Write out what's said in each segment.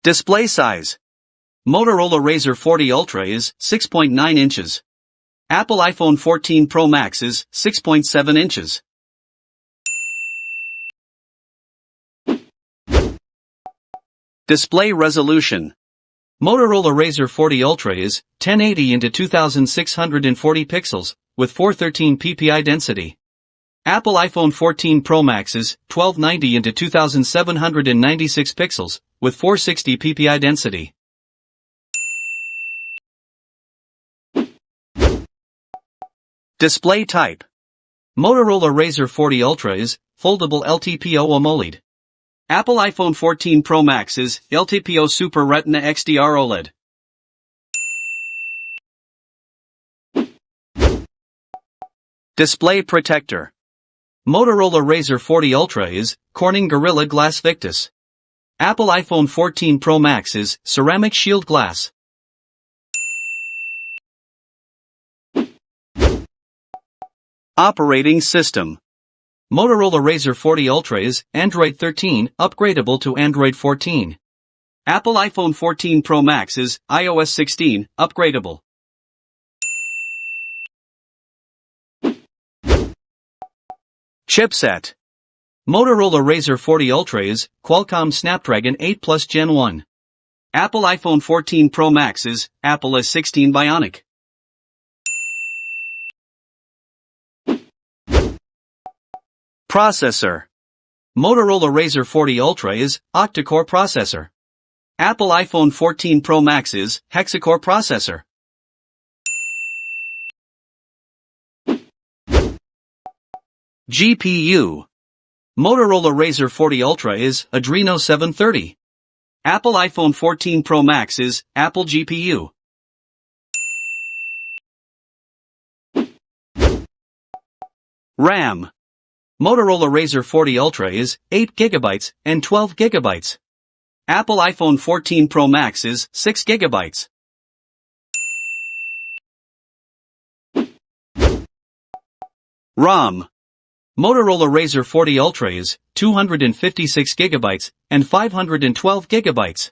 Display size. Motorola Razr 40 Ultra is 6.9 inches. Apple iPhone 14 Pro Max is 6.7 inches. Display resolution. Motorola Razr 40 Ultra is 1080 into 2640 pixels, with 413 ppi density. Apple iPhone 14 Pro Max is 1290 into 2796 pixels, with 460 ppi density. Display type. Motorola Razr 40 Ultra is foldable LTPO AMOLED. Apple iPhone 14 Pro Max is LTPO Super Retina XDR OLED. Display protector. Motorola Razr 40 Ultra is Corning Gorilla Glass Victus. Apple iPhone 14 Pro Max is ceramic shield glass. Operating system. Motorola Razr 40 Ultra is Android 13, upgradable to Android 14. Apple iPhone 14 Pro Max is iOS 16, upgradable. Chipset. Motorola Razr 40 Ultra is Qualcomm Snapdragon 8 Plus Gen 1. Apple iPhone 14 Pro Max is Apple S16 Bionic. Processor. Motorola Razr 40 Ultra is octa-core processor. Apple iPhone 14 Pro Max is hexa-core processor. GPU. Motorola Razr 40 Ultra is Adreno 730. Apple iPhone 14 Pro Max is Apple GPU. RAM. Motorola Razr 40 Ultra is 8 GB and 12 GB. Apple iPhone 14 Pro Max is 6 GB. ROM. Motorola Razr 40 Ultra is 256 GB and 512 GB.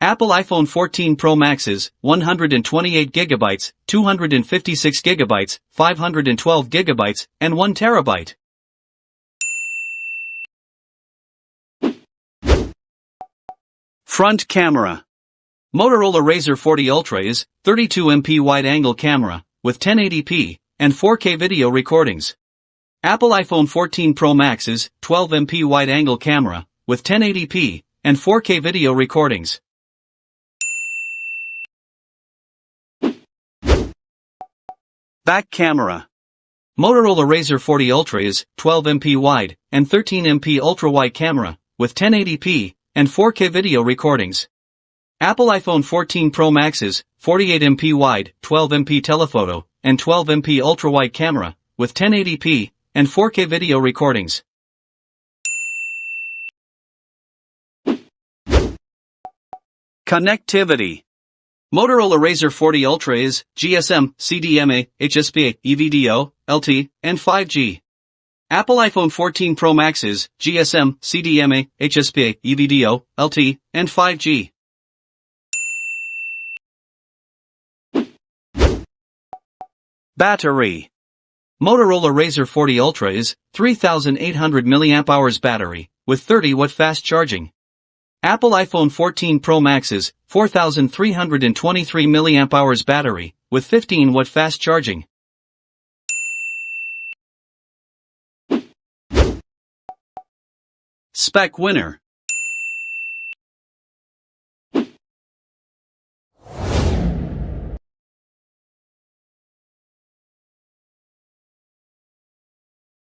Apple iPhone 14 Pro Max is 128 GB, 256 GB, 512 GB, and 1 TB. Front camera. Motorola Razr 40 Ultra is 32MP wide-angle camera with 1080p and 4K video recordings. Apple iPhone 14 Pro Max is 12MP wide-angle camera with 1080p and 4K video recordings. Back camera. Motorola Razr 40 Ultra is 12MP wide and 13MP ultra-wide camera with 1080p and 4K video recordings. Apple iPhone 14 Pro Max is 48MP wide, 12MP telephoto, and 12MP ultra-wide camera with 1080p and 4K video recordings. Connectivity. Motorola Razr 40 Ultra is GSM, CDMA, HSPA, EVDO, LTE, and 5G. Apple iPhone 14 Pro Max is GSM, CDMA, HSPA, EVDO, LTE, and 5G. Battery. Motorola Razr 40 Ultra is 3,800 mAh battery with 30W fast charging. Apple iPhone 14 Pro Max is 4,323 mAh battery with 15W fast charging. Spec winner.